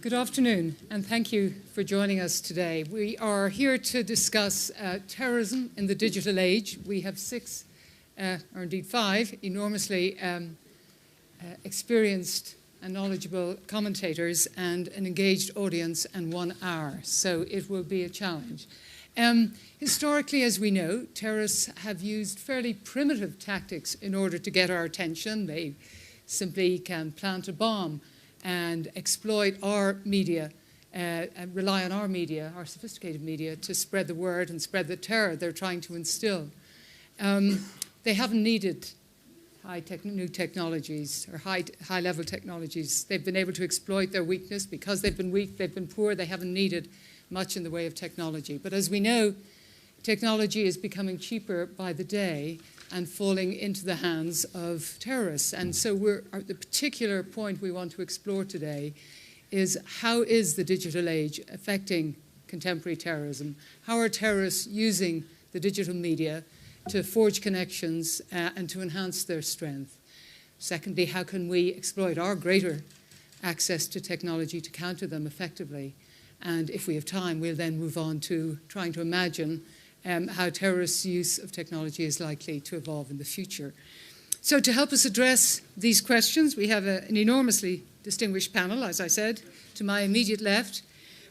Good afternoon, and thank you for joining us today. We are here to discuss terrorism in the digital age. We have six, or indeed five, enormously experienced and knowledgeable commentators and an engaged audience and 1 hour, so it will be a challenge. Historically, as we know, terrorists have used fairly primitive tactics in order to get our attention. They simply can plant a bomb and exploit our media, and rely on our media, our sophisticated media, to spread the word and spread the terror they're trying to instill. They haven't needed new technologies or high-level technologies. They've been able to exploit their weakness. Because they've been weak, they've been poor, they haven't needed much in the way of technology. But as we know, technology is becoming cheaper by the day and falling into the hands of terrorists. And so the particular point we want to explore today is how is the digital age affecting contemporary terrorism? How are terrorists using the digital media to forge connections and to enhance their strength? Secondly, how can we exploit our greater access to technology to counter them effectively? And if we have time, we'll then move on to trying to imagine how terrorists' use of technology is likely to evolve in the future. So to help us address these questions, we have an enormously distinguished panel, as I said. To my immediate left,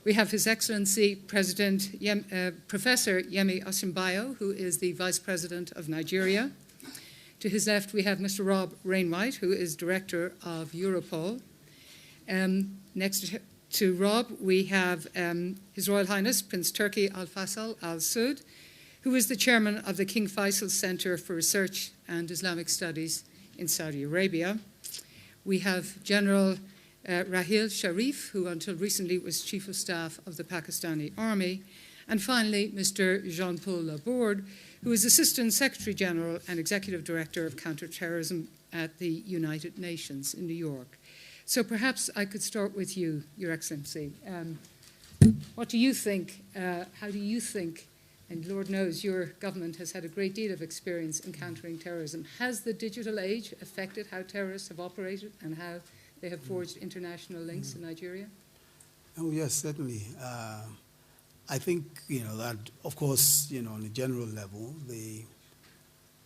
we have His Excellency Professor Yemi Osinbajo, who is the Vice President of Nigeria. To his left, we have Mr. Rob Wainwright, who is Director of Europol. Next to Rob, we have His Royal Highness Prince Turki Al Faisal Al Saud, who is the chairman of the King Faisal Center for Research and Islamic Studies in Saudi Arabia. We have General Raheel Sharif, who until recently was Chief of Staff of the Pakistani Army. And finally, Mr. Jean-Paul Laborde, who is Assistant Secretary General and Executive Director of Counterterrorism at the United Nations in New York. So perhaps I could start with you, Your Excellency. What do you think, how do you think, and Lord knows your government has had a great deal of experience in countering terrorism. Has the digital age affected how terrorists have operated and how they have forged international links in Nigeria? Oh, yes, certainly. I think, that, of course, on a general level, the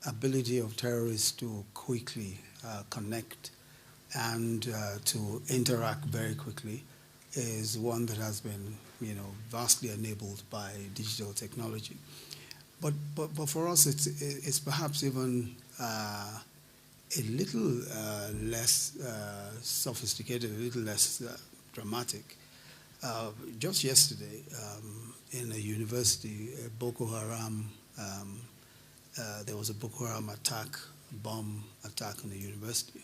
ability of terrorists to quickly connect and to interact very quickly is one that has been, vastly enabled by digital technology. But for us, it's perhaps even a little less sophisticated, a little less dramatic. Just yesterday, in a university, Boko Haram, there was a Boko Haram bomb attack in the university.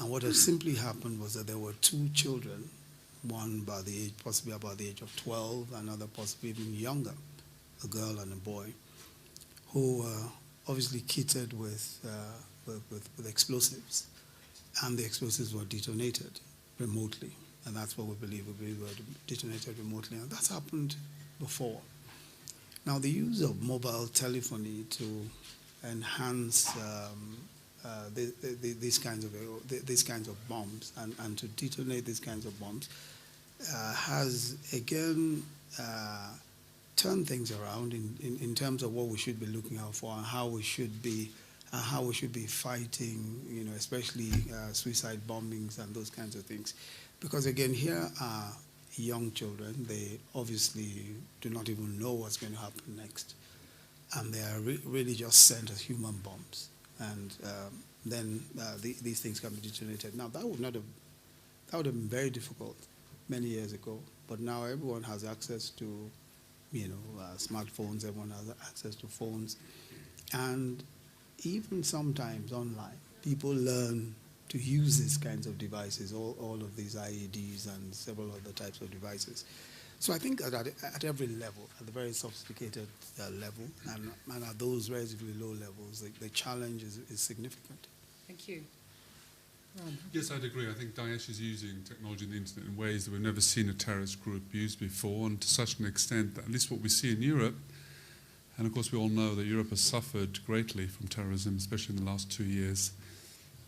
And what had simply happened was that there were two children, one by the age, possibly about the age of 12, another possibly even younger, a girl and a boy, who were obviously kitted with explosives. And the explosives were detonated remotely. And that's what we believe were detonated remotely. And that's happened before. Now, the use of mobile telephony to enhance these kinds of bombs and to detonate these kinds of bombs has again turned things around in terms of what we should be looking out for and how we should be fighting, especially suicide bombings and those kinds of things. Because again, here are young children. They obviously do not even know what's going to happen next, and they are really just sent as human bombs. And then these things can be detonated. Now, that would have been very difficult many years ago, but now everyone has access to, smartphones, everyone has access to phones, and even sometimes online, people learn to use these kinds of devices, all of these IEDs and several other types of devices. So I think that at every level, at the very sophisticated level, and at those relatively low levels, the challenge is significant. Thank you. Yes, I'd agree. I think Daesh is using technology and the internet in ways that we've never seen a terrorist group use before, and to such an extent that at least what we see in Europe, and of course we all know that Europe has suffered greatly from terrorism, especially in the last 2 years,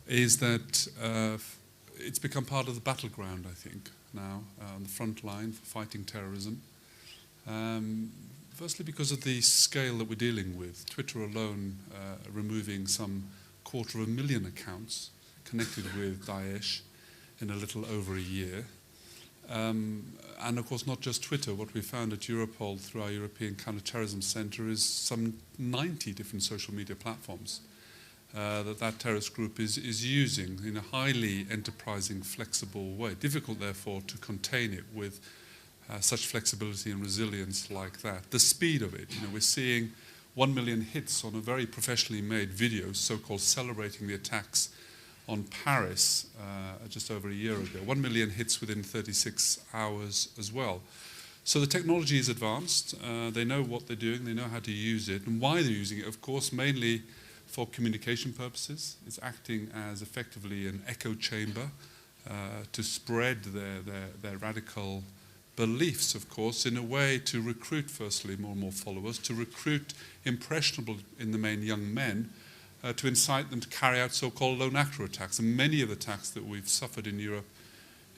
is that it's become part of the battleground, I think, now, on the front line for fighting terrorism. Firstly, because of the scale that we're dealing with. Twitter alone removing some 250,000 accounts connected with Daesh in a little over a year. And of course, not just Twitter. What we found at Europol through our European Counterterrorism Centre is some 90 different social media platforms that terrorist group is using in a highly enterprising, flexible way. Difficult, therefore, to contain it with such flexibility and resilience like that. The speed of it, we're seeing 1 million hits on a very professionally made video, so-called celebrating the attacks on Paris just over a year ago. 1 million hits within 36 hours as well. So the technology is advanced. They know what they're doing. They know how to use it and why they're using it, of course, mainly for communication purposes. It's acting as effectively an echo chamber to spread their radical beliefs, of course, in a way to recruit, firstly, more and more followers, to recruit impressionable, in the main, young men, to incite them to carry out so-called lone actor attacks. And many of the attacks that we've suffered in Europe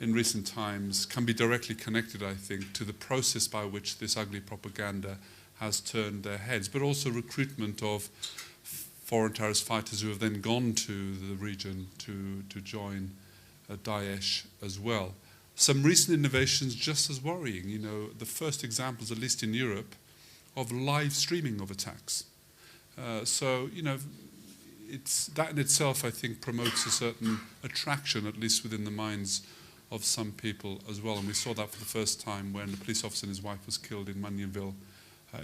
in recent times can be directly connected, I think, to the process by which this ugly propaganda has turned their heads, but also recruitment of foreign terrorist fighters who have then gone to the region to join Daesh as well. Some recent innovations just as worrying. The first examples, at least in Europe, of live streaming of attacks. It's that in itself, I think, promotes a certain attraction, at least within the minds of some people as well. And we saw that for the first time when the police officer and his wife was killed in Manionville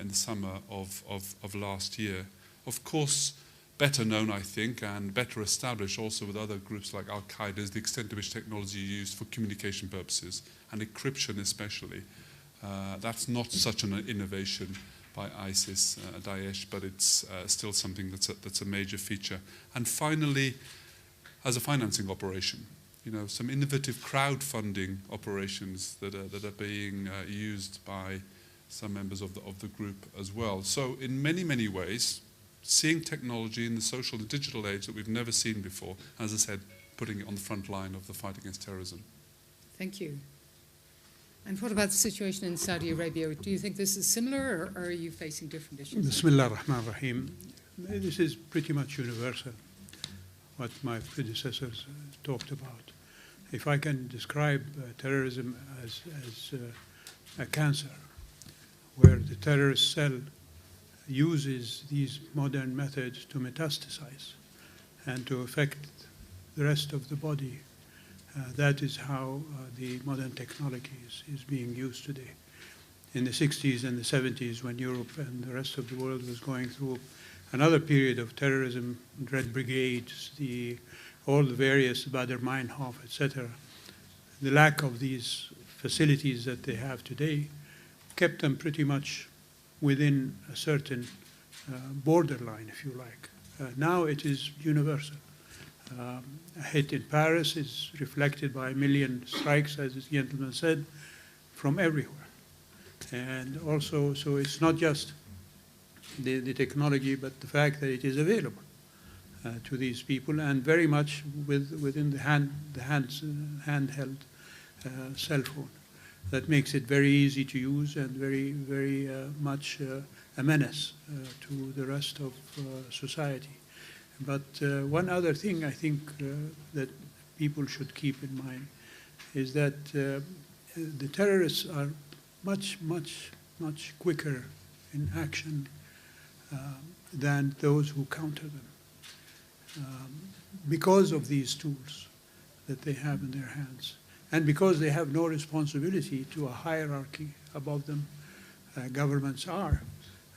in the summer of last year. Of course, better known, I think, and better established also with other groups like Al-Qaeda is the extent to which technology is used for communication purposes, and encryption especially. That's not such an innovation by ISIS, Daesh, but it's still something that's a major feature. And finally, as a financing operation, some innovative crowdfunding operations that are being used by some members of the group as well. So in many, many ways, seeing technology in the social and digital age that we've never seen before, as I said, putting it on the front line of the fight against terrorism. Thank you. And what about the situation in Saudi Arabia? Do you think this is similar, or are you facing different issues? Bismillah ar-Rahman ar-Rahim. This is pretty much universal, what my predecessors talked about. If I can describe terrorism as a cancer, where the terrorist cell uses these modern methods to metastasize and to affect the rest of the body. That is how the modern technology is being used today. In the 60s and the 70s, when Europe and the rest of the world was going through another period of terrorism, Red Brigades, all the various Badr Meinhof, etc., the lack of these facilities that they have today kept them pretty much within a certain borderline, if you like. Now it is universal. A hit in Paris is reflected by 1 million strikes, as the gentleman said, from everywhere. And also, so it's not just the technology, but the fact that it is available to these people, and very much within the handheld cell phone. That makes it very easy to use and very, very much a menace to the rest of society. But one other thing I think that people should keep in mind is that the terrorists are much, much, much quicker in action than those who counter them, because of these tools that they have in their hands. And because they have no responsibility to a hierarchy above them, governments are.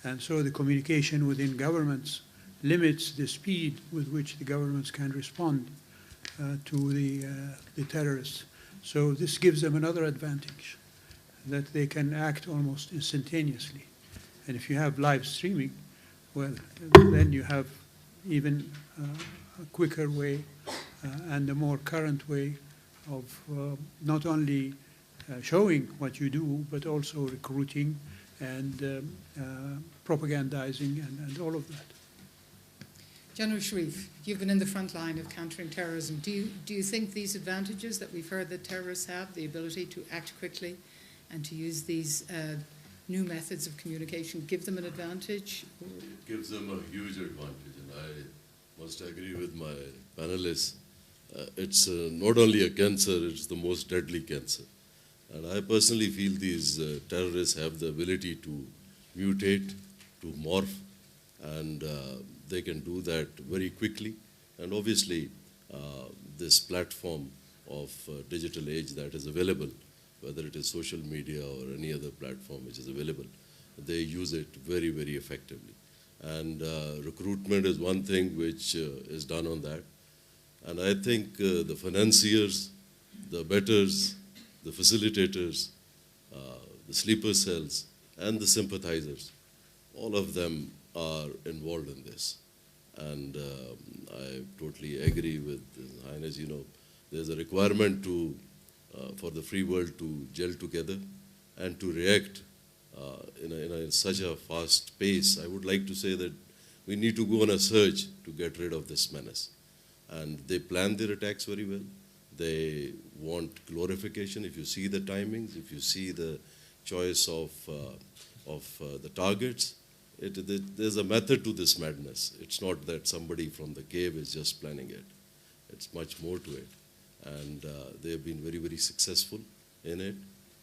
And so the communication within governments limits the speed with which the governments can respond to the terrorists. So this gives them another advantage, that they can act almost instantaneously. And if you have live streaming, well, then you have even a quicker way and a more current way of not only showing what you do, but also recruiting and propagandizing and all of that. General Sharif, you've been in the front line of countering terrorism. Do you think these advantages that we've heard that terrorists have, the ability to act quickly and to use these new methods of communication, give them an advantage? It gives them a huge advantage, and I must agree with my panelists. It's not only a cancer, it's the most deadly cancer. And I personally feel these terrorists have the ability to mutate, to morph, and they can do that very quickly. And obviously, this platform of digital age that is available, whether it is social media or any other platform which is available, they use it very, very effectively. And recruitment is one thing which is done on that. And I think the financiers, the betters, the facilitators, the sleeper cells, and the sympathizers, all of them are involved in this. And I totally agree with His Highness. You know, there's a requirement to, for the free world to gel together and to react in such a fast pace. I would like to say that we need to go on a search to get rid of this menace. And they plan their attacks very well. They want glorification. If you see the timings, if you see the choice of the targets, there's a method to this madness. It's not that somebody from the cave is just planning it. It's much more to it. And they have been very, very successful in it.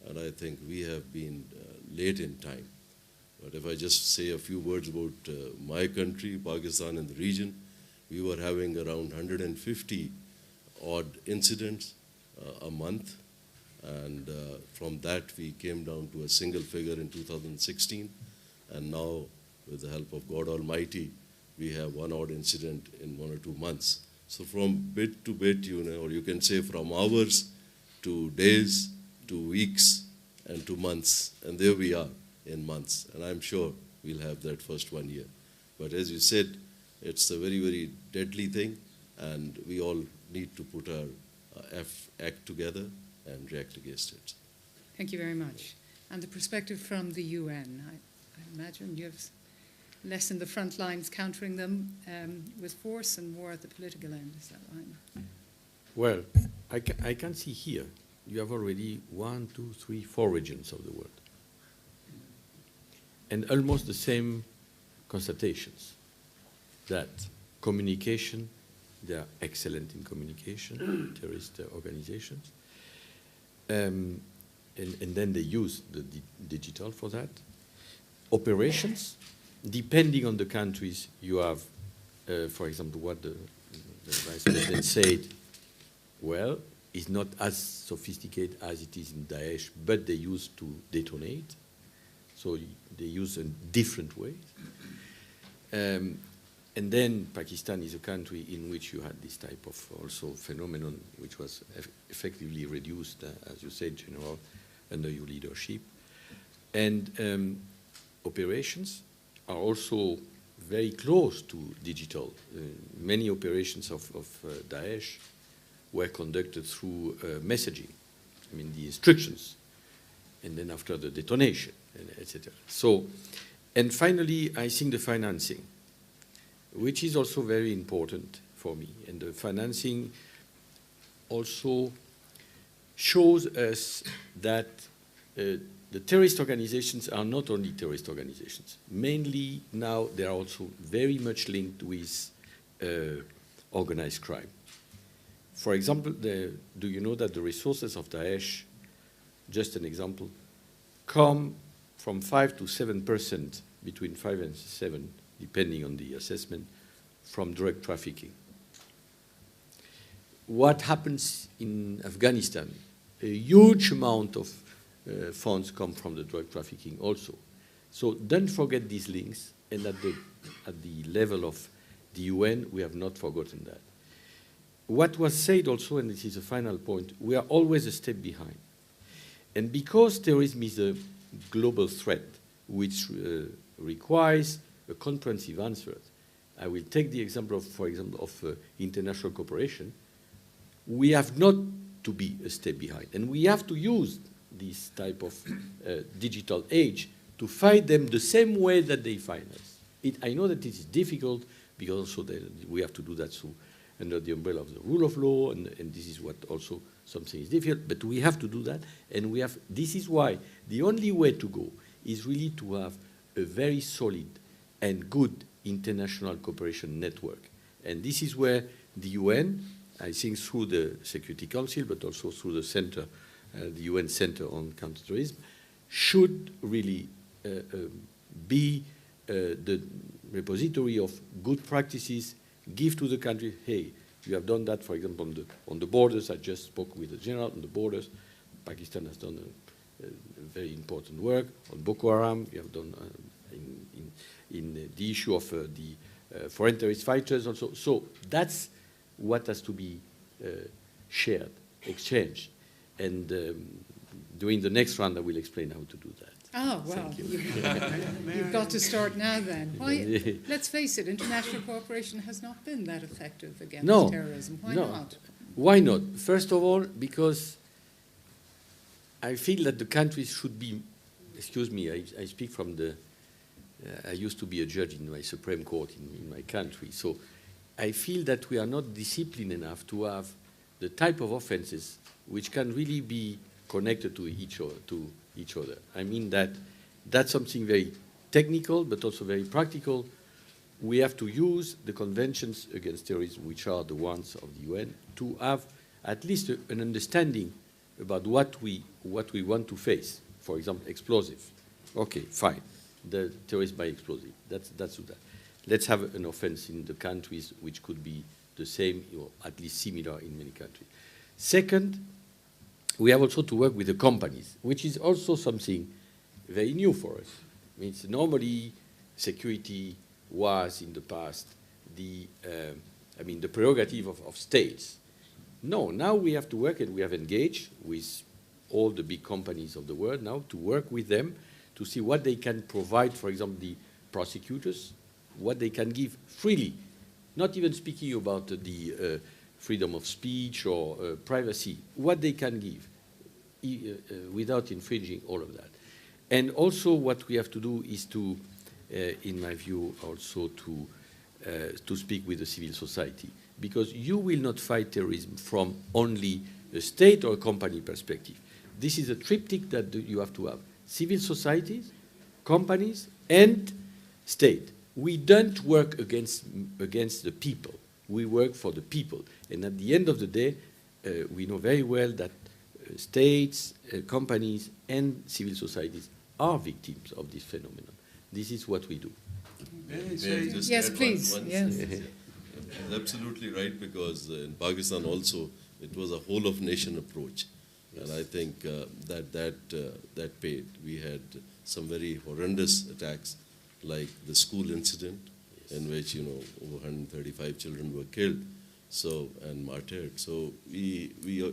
And I think we have been late in time. But if I just say a few words about my country, Pakistan, and the region, we were having around 150 odd incidents a month. And from that, we came down to a single figure in 2016. And now, with the help of God Almighty, we have one odd incident in 1 or 2 months. So from bit to bit, you know, or you can say from hours to days to weeks and to months. And there we are in months. And I'm sure we'll have that first 1 year. But as you said, it's a very, very deadly thing. And we all need to put our act together and react against it. Thank you very much. And the perspective from the UN, I imagine you have less in the front lines countering them with force and more at the political end, is that right? Well, I can see here, you have already 1, 2, 3, 4 regions of the world. And almost the same constatations, that communication, they are excellent in communication, terrorist organizations. And then they use the digital for that. Operations, depending on the countries, you have, for example, what the Vice President said, well, it's not as sophisticated as it is in Daesh, but they used to detonate. So they use a different way. And then Pakistan is a country in which you had this type of also phenomenon, which was effectively reduced, as you said, General, under your leadership. And operations are also very close to digital. Many operations of Daesh were conducted through messaging, I mean the instructions, and then after the detonation, etc. So, and finally, I think the financing, which is also very important for me. And the financing also shows us that the terrorist organizations are not only terrorist organizations. Mainly now they are also very much linked with organized crime. For example, do you know that the resources of Daesh, just an example, come from 5 to 7%, between 5 and 7, depending on the assessment, from drug trafficking. What happens in Afghanistan? A huge amount of funds come from the drug trafficking also. So don't forget these links, and at the level of the UN, we have not forgotten that. What was said also, and this is a final point, we are always a step behind. And because terrorism is a global threat, which requires a comprehensive answer, I will take the example of, for example, of international cooperation. We have not to be a step behind, and we have to use this type of digital age to fight them the same way that they fight us. I know that it is difficult, because also we have to do that under the umbrella of the rule of law, and this is what also something is difficult, but we have to do that, and this is why the only way to go is really to have a very solid and good international cooperation network. And this is where the UN, I think through the Security Council, but also through the center, the UN Center on Counterterrorism, should really be the repository of good practices, give to the country, hey, you have done that, for example, on the borders. I just spoke with the general on the borders. Pakistan has done a very important work. On Boko Haram, you have done in the issue of the foreign terrorist fighters also. So that's what has to be shared, exchanged. And during the next round, I will explain how to do that. Oh, well, you've got to start now then. Why, let's face it, international cooperation has not been that effective against terrorism. Why not? Why not? First of all, because I feel that the countries should be, excuse me, I speak from I used to be a judge in my Supreme Court in my country, so I feel that we are not disciplined enough to have the type of offenses which can really be connected to each other. I mean that's something very technical, but also very practical. We have to use the conventions against terrorism, which are the ones of the UN, to have at least an understanding about what we want to face. For example, explosive. Okay, fine. The terrorist by explosive. That's that. Let's have an offense in the countries which could be the same or at least similar in many countries. Second, we have also to work with the companies, which is also something very new for us. I mean, normally security was in the past the prerogative of states. No, now we have to work, and we have engaged with all the big companies of the world now to work with them to see what they can provide, for example, the prosecutors, what they can give freely, not even speaking about the freedom of speech or privacy, what they can give without infringing all of that. And also what we have to do is to, in my view, also to speak with the civil society, because you will not fight terrorism from only a state or a company perspective. This is a triptych that you have to have: civil societies, companies, and state. We don't work against the people. We work for the people. And at the end of the day, we know very well that states, companies, and civil societies are victims of this phenomenon. This is what we do. Yes, please. Yes. Absolutely right, because in Pakistan also it was a whole of nation approach, and I think that paid. We had some very horrendous attacks, like the school incident, in which over 135 children were killed, and martyred. So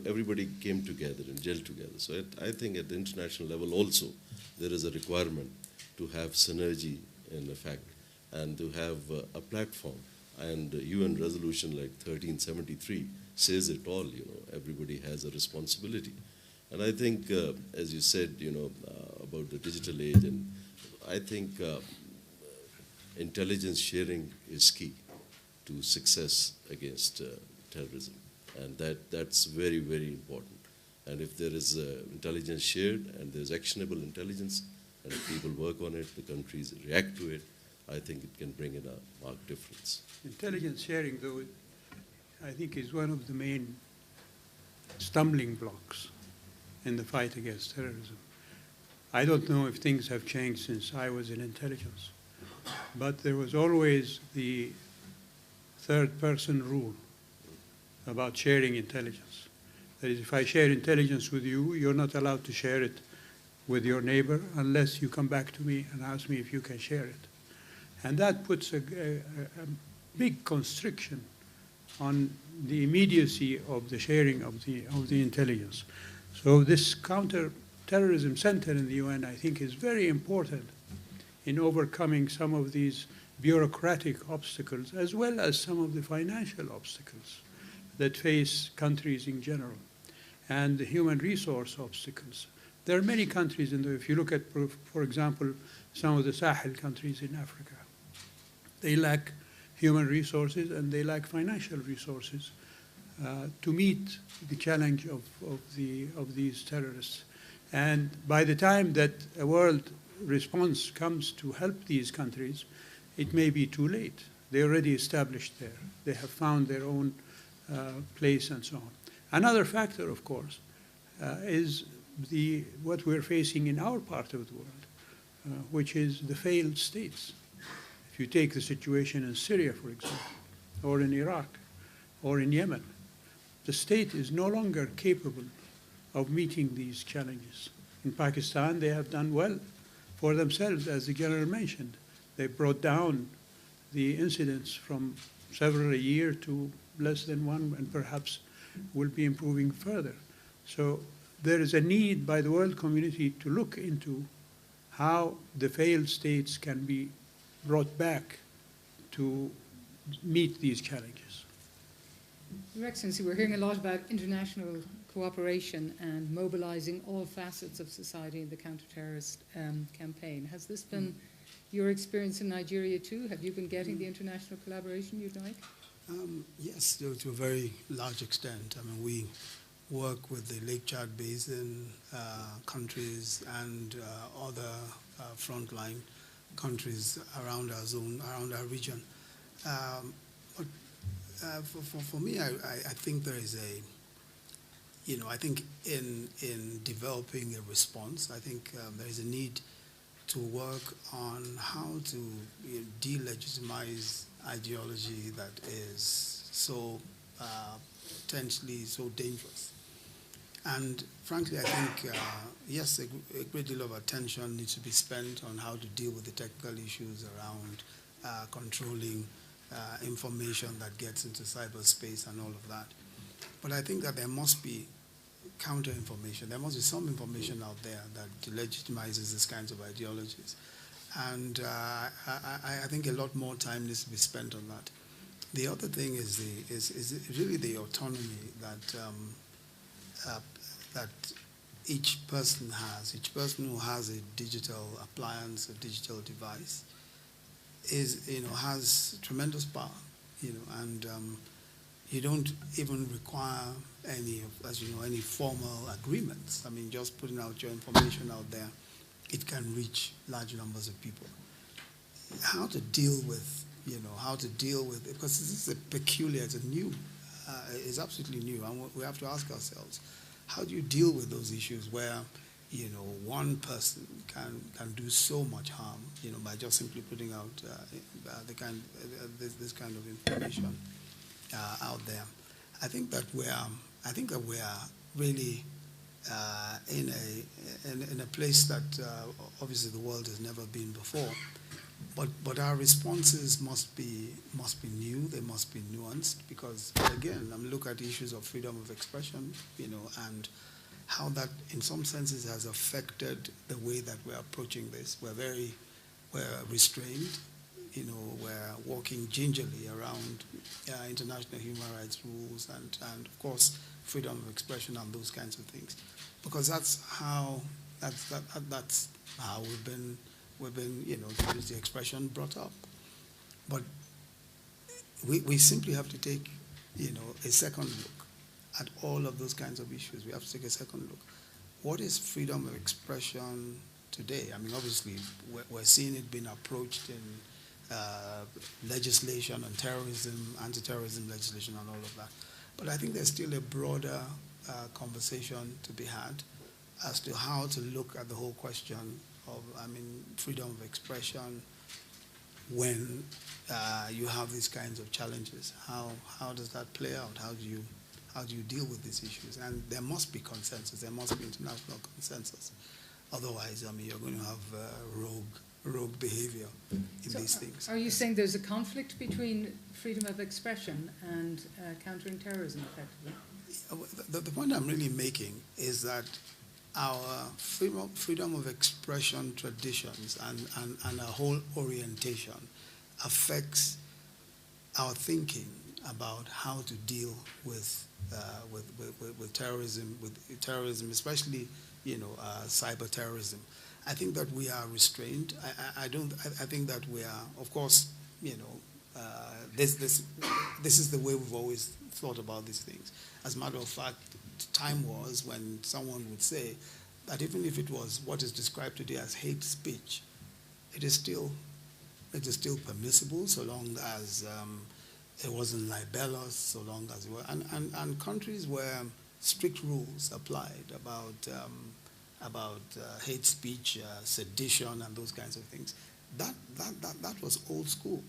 everybody came together and gelled together. So I think at the international level also there is a requirement to have synergy in effect and to have a platform. And UN resolution like 1373 says it all. Everybody has a responsibility. And I think, as you said, about the digital age, and I think intelligence sharing is key to success against terrorism, and that's very, very important. And if there is intelligence shared and there's actionable intelligence, and if people work on it, the countries react to it, I think it can bring in a marked difference. Intelligence sharing, though, I think is one of the main stumbling blocks in the fight against terrorism. I don't know if things have changed since I was in intelligence, but there was always the third-person rule about sharing intelligence. That is, if I share intelligence with you, you're not allowed to share it with your neighbor unless you come back to me and ask me if you can share it. And that puts a big constriction on the immediacy of the sharing of the intelligence. So this counter-terrorism center in the UN, I think, is very important in overcoming some of these bureaucratic obstacles, as well as some of the financial obstacles that face countries in general, and the human resource obstacles. There are many countries if you look at, for example, some of the Sahel countries in Africa, they lack human resources and they lack financial resources to meet the challenge of these terrorists. And by the time that a world response comes to help these countries, it may be too late. They're already established there. They have found their own place and so on. Another factor, of course, is what we're facing in our part of the world, which is the failed states. If you take the situation in Syria, for example, or in Iraq, or in Yemen, the state is no longer capable of meeting these challenges. In Pakistan, they have done well for themselves, as the General mentioned. They brought down the incidents from several a year to less than one, and perhaps will be improving further. So there is a need by the world community to look into how the failed states can be brought back to meet these challenges. Your Excellency, we're hearing a lot about international cooperation and mobilizing all facets of society in the counter-terrorist campaign. Has this been your experience in Nigeria too? Have you been getting the international collaboration you'd like? Yes, to a very large extent. I mean, we work with the Lake Chad Basin countries and other frontline countries around our zone, around our region. For me, I think there is I think in developing a response, I think there is a need to work on how to delegitimize ideology that is so potentially so dangerous. And frankly, I think, yes, a great deal of attention needs to be spent on how to deal with the technical issues around controlling information that gets into cyberspace and all of that. But I think that there must be counter-information. There must be some information out there that delegitimizes these kinds of ideologies. And I think a lot more time needs to be spent on that. The other thing is really the autonomy that each person has. Each person who has a digital appliance, a digital device, has tremendous power, and you don't even require any formal agreements. I mean, just putting out your information out there, it can reach large numbers of people. How to deal with, because this is it's absolutely new, and we have to ask ourselves, how do you deal with those issues where, one person can do so much harm, by just simply putting out this kind of information out there. I think that we are really in a place that obviously the world has never been before. But our responses must be new. They must be nuanced, because again, look at issues of freedom of expression, and how that in some senses has affected the way that we're approaching this. We're restrained, we're walking gingerly around international human rights rules and of course freedom of expression and those kinds of things, because that's how we've been to use the expression, brought up. But we simply have to take a second look at all of those kinds of issues. We have to take a second look. What is freedom of expression today? I mean, obviously we're seeing it being approached in legislation on terrorism, anti-terrorism legislation and all of that. But I think there's still a broader conversation to be had as to how to look at the whole question of, freedom of expression when you have these kinds of challenges. How does that play out? How do you deal with these issues? And there must be consensus. There must be international consensus. Otherwise, you're going to have rogue behavior in these things. Are you saying there's a conflict between freedom of expression and countering terrorism, effectively? The point I'm really making is that our freedom of expression traditions and our whole orientation affects our thinking about how to deal with terrorism, especially cyber terrorism. I think that we are restrained. I think that we are, of course, this is the way we've always thought about these things. As a matter of fact, time was when someone would say that even if it was what is described today as hate speech, it is still permissible so long as it wasn't libelous, so long as it was, and countries where strict rules applied about hate speech, sedition, and those kinds of things. That was old school.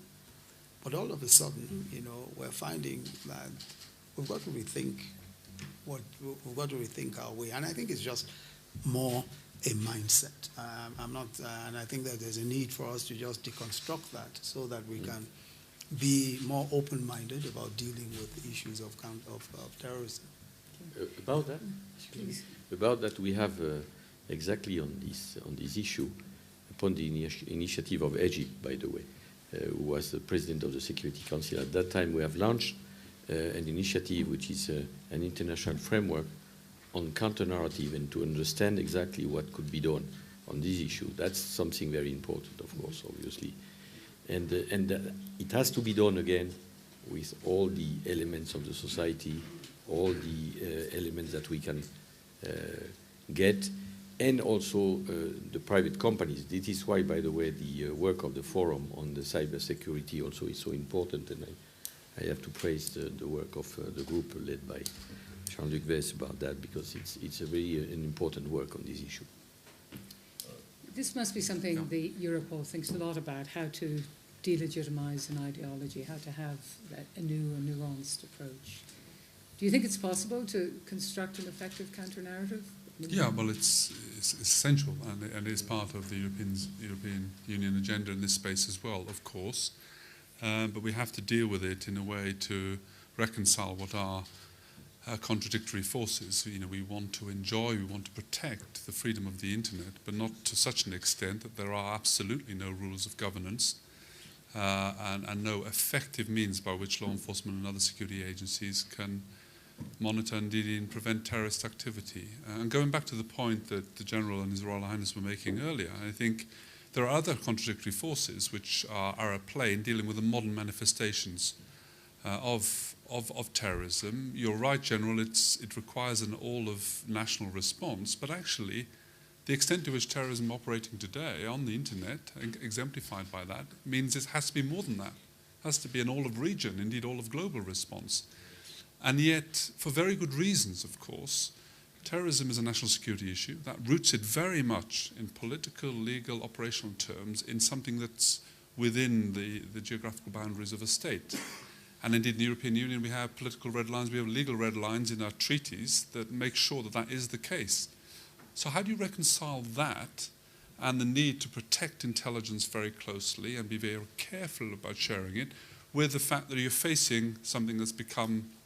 But all of a sudden, we're finding that we've got to rethink our way, and I think it's just more a mindset. And I think that there's a need for us to just deconstruct that so that we can be more open-minded about dealing with the issues of terrorism. About that, please. About that, we have exactly on this issue, upon the initiative of Egypt, by the way, who was the president of the Security Council at that time, we have launched an initiative which is an international framework on counter-narrative and to understand exactly what could be done on this issue. That's something very important, of course, obviously. And it has to be done again with all the elements of the society, all the elements that we can get, and also the private companies. This is why, by the way, the work of the forum on the cybersecurity also is so important, and I have to praise the work of the group led by Jean-Luc Vess about that, because it's a very an important work on this issue. This must be something the Europol thinks a lot about, how to delegitimize an ideology, how to have a new and nuanced approach. Do you think it's possible to construct an effective counter-narrative? Yeah, well, it's essential, and it is part of the European Union agenda in this space as well, of course. But we have to deal with it in a way to reconcile what are contradictory forces. We want to enjoy, we want to protect the freedom of the internet, but not to such an extent that there are absolutely no rules of governance and no effective means by which law enforcement and other security agencies can monitor and indeed prevent terrorist activity. And going back to the point that the General and His Royal Highness were making earlier, I think there are other contradictory forces which are at play in dealing with the modern manifestations of terrorism. You're right, General, it requires an all-of-national response, but actually the extent to which terrorism operating today on the internet, exemplified by that, means it has to be more than that. It has to be an all-of-region, indeed all-of-global response. And yet, for very good reasons, of course, terrorism is a national security issue that roots it very much in political, legal, operational terms in something that's within the geographical boundaries of a state. And indeed, in the European Union, we have political red lines, we have legal red lines in our treaties that make sure that that is the case. So how do you reconcile that and the need to protect intelligence very closely and be very careful about sharing it with the fact that you're facing something that's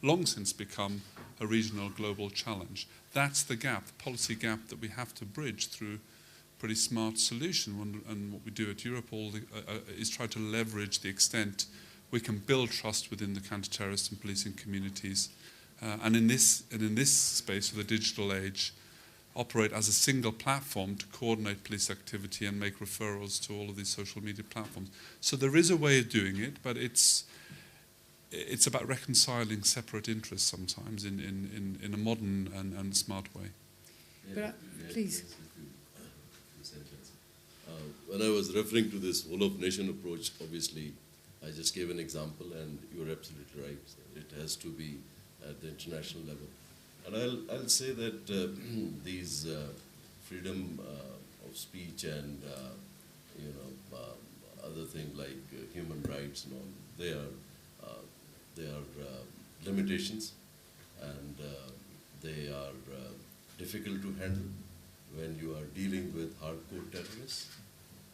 long since become a regional global challenge? That's the gap, the policy gap that we have to bridge through pretty smart solution. And what we do at Europol is try to leverage the extent we can build trust within the counter-terrorist and policing communities. And in this space of the digital age, operate as a single platform to coordinate police activity and make referrals to all of these social media platforms. So there is a way of doing it, but it's about reconciling separate interests sometimes in a modern and smart way. But, please. When I was referring to this whole-of-nation approach, obviously, I just gave an example, and you're absolutely right. It has to be at the international level. And I'll say that these freedom of speech and other things like human rights and all, they are limitations, and they are difficult to handle when you are dealing with hardcore terrorists.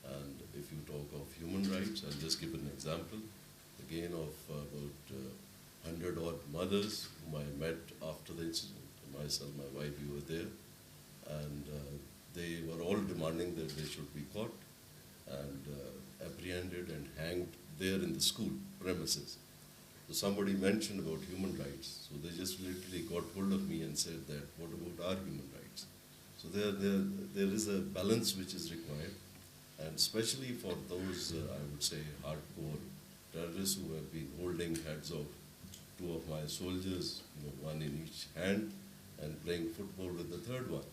And if you talk of human rights, I'll just give an example again of about 100-odd mothers whom I met after the incident. Myself, my wife, we were there, and they were all demanding that they should be caught and apprehended and hanged there in the school premises. So somebody mentioned about human rights, so they just literally got hold of me and said that, what about our human rights? So there is a balance which is required, and especially for those, I would say, hardcore terrorists who have been holding heads of two of my soldiers, one in each hand, and playing football with the third one.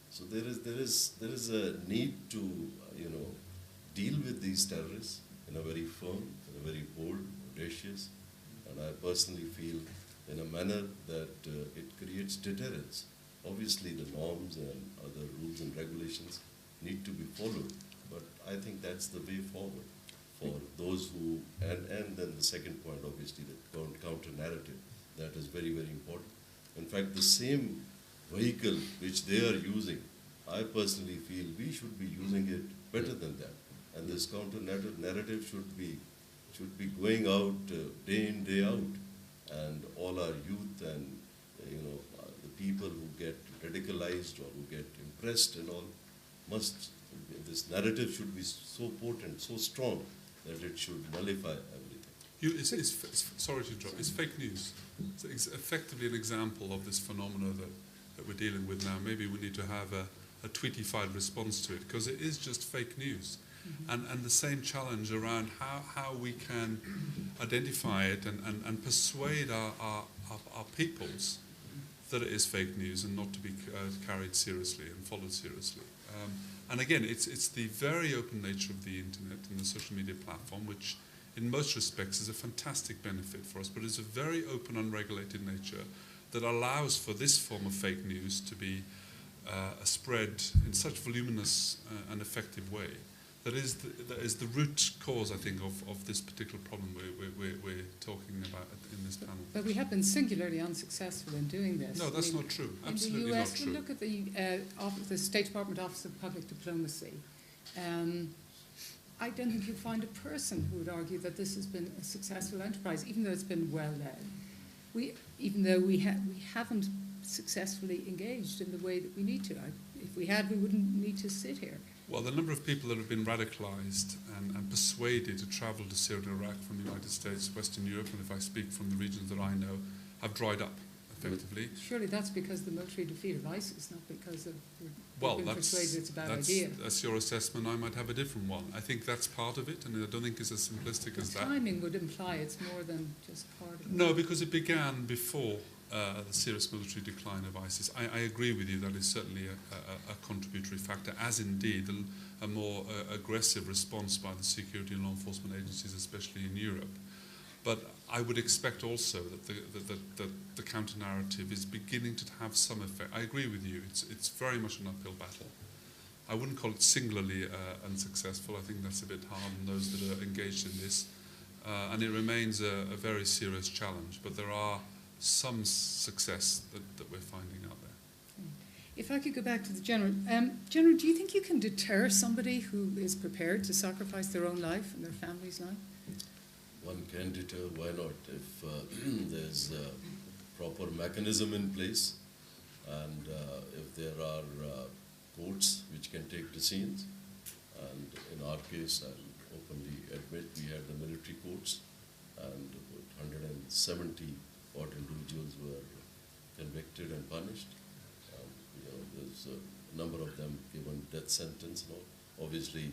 So there is a need to deal with these terrorists in a very firm, in a very bold, audacious, and I personally feel in a manner that it creates deterrence. Obviously, the norms and other rules and regulations need to be followed, but I think that's the way forward for those who, and then the second point, obviously, the counter-narrative, that is very, very important. In fact, the same vehicle which they are using, I personally feel we should be using it better than that. And this counter-narrative should be going out day in, day out. And all our youth and the people who get radicalized or who get impressed and all this narrative should be so potent, so strong that it should nullify everything. Sorry to interrupt. It's fake news. It's effectively an example of this phenomena that we're dealing with now. Maybe we need to have a tweetified response to it, because it is just fake news. Mm-hmm. And the same challenge around how we can identify it and persuade our peoples that it is fake news and not to be carried seriously and followed seriously. And again, it's the very open nature of the internet and the social media platform, which in most respects is a fantastic benefit for us, but it's a very open, unregulated nature that allows for this form of fake news to be spread in such voluminous and effective way. That is the root cause, I think, of this particular problem we're talking about in this panel. But we have been singularly unsuccessful in doing this. No, that's not true. Absolutely in the US, not true. Look at the State Department Office of Public Diplomacy. I don't think you'll find a person who would argue that this has been a successful enterprise, even though it's been well led. Even though we haven't successfully engaged in the way that we need to. If we had, we wouldn't need to sit here. Well, the number of people that have been radicalized and persuaded to travel to Syria and Iraq from the United States, Western Europe, and if I speak from the regions that I know, have dried up, effectively. Surely that's because the military defeated ISIS, not because of being persuaded it's a bad idea. That's your assessment. I might have a different one. I think that's part of it, and I don't think it's as simplistic as that. Timing would imply it's more than just part of it. No, because it began before the serious military decline of ISIS. I agree with you, that is certainly a contributory factor, as indeed a more aggressive response by the security and law enforcement agencies, especially in Europe. But I would expect also that the counter-narrative is beginning to have some effect. I agree with you, it's very much an uphill battle. I wouldn't call it singularly unsuccessful. I think that's a bit hard on those that are engaged in this. And it remains a very serious challenge, but there are some success that we're finding out there. If I could go back to the General. General, do you think you can deter somebody who is prepared to sacrifice their own life and their family's life? One can deter, why not? If there's a proper mechanism in place, and if there are courts which can take decisions, and in our case, I'll openly admit we had the military courts, and 170 odd individuals were convicted and punished. There's a number of them given death sentence. Obviously,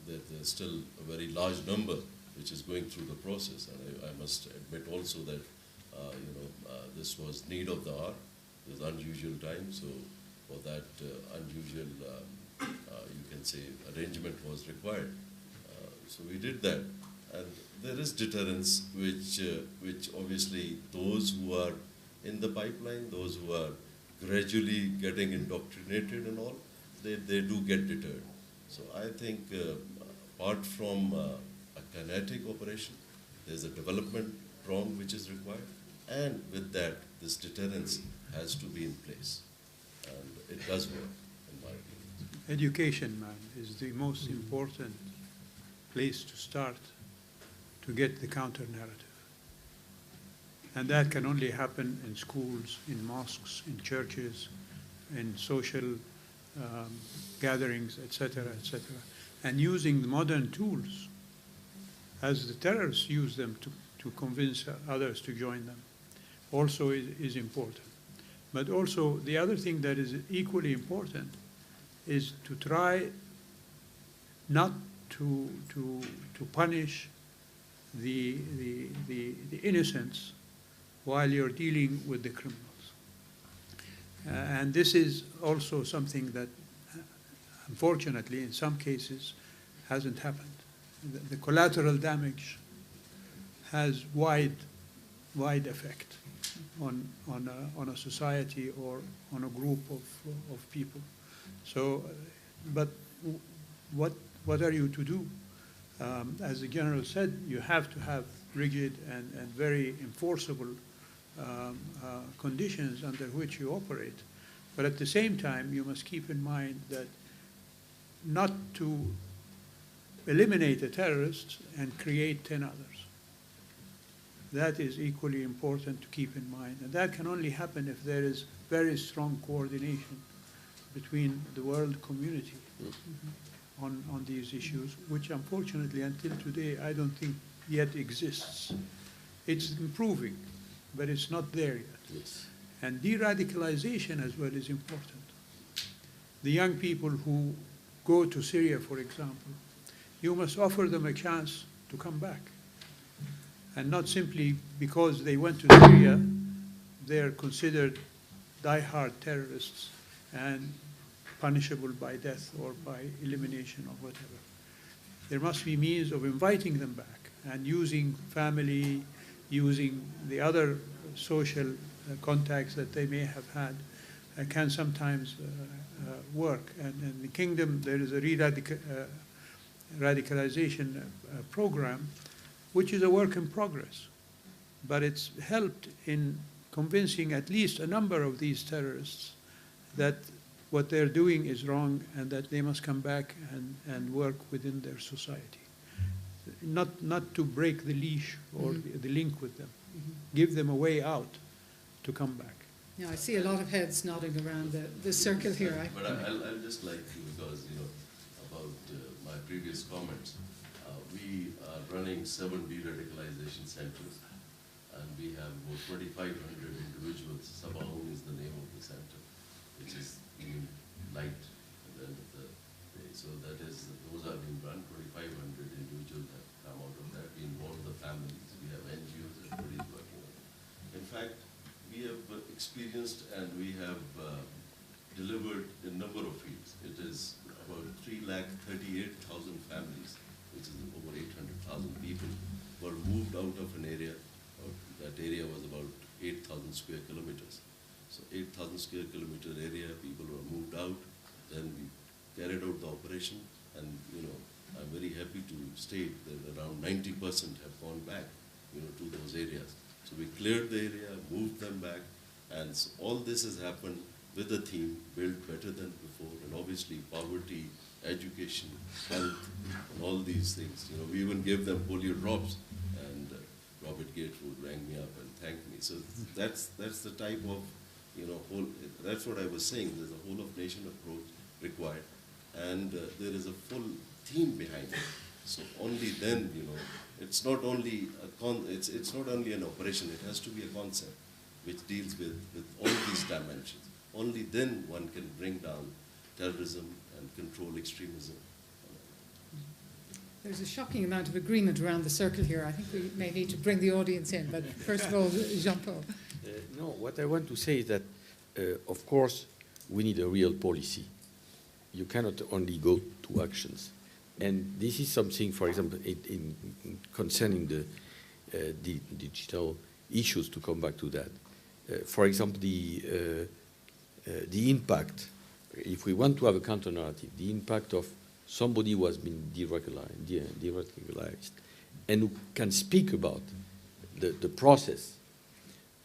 there's still a very large number which is going through the process, and I must admit also that this was need of the hour. It was unusual time, so for that unusual, you can say, arrangement was required. So we did that, and there is deterrence, which obviously those who are in the pipeline, those who are gradually getting indoctrinated and all, they do get deterred. So I think apart from a kinetic operation, there's a development prong which is required, and with that, this deterrence has to be in place, and it does work, in my opinion. Education, man, is the most important place to start to get the counter-narrative. And that can only happen in schools, in mosques, in churches, in social gatherings, etc., etc. And using the modern tools as the terrorists use them to convince others to join them also is important. But also the other thing that is equally important is to try not to punish the innocents while you're dealing with the criminals. And this is also something that, unfortunately, in some cases, hasn't happened. The collateral damage has wide effect on a society or on a group of people. So, but what are you to do? As the general said, you have to have rigid and very enforceable conditions under which you operate. But at the same time, you must keep in mind that not to eliminate a terrorist and create 10 others. That is equally important to keep in mind. And that can only happen if there is very strong coordination between the world community on these issues, which unfortunately until today I don't think yet exists. It's improving, but it's not there yet. Yes. And de-radicalization as well is important. The young people who go to Syria, for example, you must offer them a chance to come back. And not simply because they went to Syria, they're considered die-hard terrorists and punishable by death or by elimination or whatever. There must be means of inviting them back and using family, using the other social contacts that they may have had can sometimes work. And in the kingdom, there is a radicalization program, which is a work in progress. But it's helped in convincing at least a number of these terrorists that what they're doing is wrong and that they must come back and work within their society. Not to break the leash or the link with them. Give them a way out to come back. Yeah, I see a lot of heads nodding around the circle here. But I'll just like to, because, about my previous comments, we are running 7 de-radicalization centers, and we have about 2,500 individuals. Sabaun is the name of the center, which is being light at the end of the day. So that is, those are being run, 2,500 individuals have come out of that. We involve the families, we have NGOs, everybody's working on it. In fact, we have experienced and we have delivered in a number of fields. It is about 3,38,000 families, which is over 800,000 people, were moved out of an area. That area was about 8,000 square kilometers. So 8,000 square kilometer area, people were moved out. Then we carried out the operation, and I'm very happy to state that around 90% have gone back, to those areas. So we cleared the area, moved them back, and so all this has happened with a theme, build better than before, and obviously poverty, education, health, and all these things. We even gave them polio drops, and Robert Gatewood rang me up and thanked me. So that's the type of, that's what I was saying. There's a whole of nation approach required, and there is a full team behind it. So only then, it's not only it's not only an operation. It has to be a concept which deals with all these dimensions. Only then one can bring down terrorism and control extremism. There's a shocking amount of agreement around the circle here. I think we may need to bring the audience in, but first of all, Jean-Paul. No, what I want to say is that, of course, we need a real policy. You cannot only go to actions. And this is something, for example, in concerning the digital issues, to come back to that. For example, the impact, if we want to have a counter-narrative, the impact of somebody who has been de-radicalized and who can speak about the process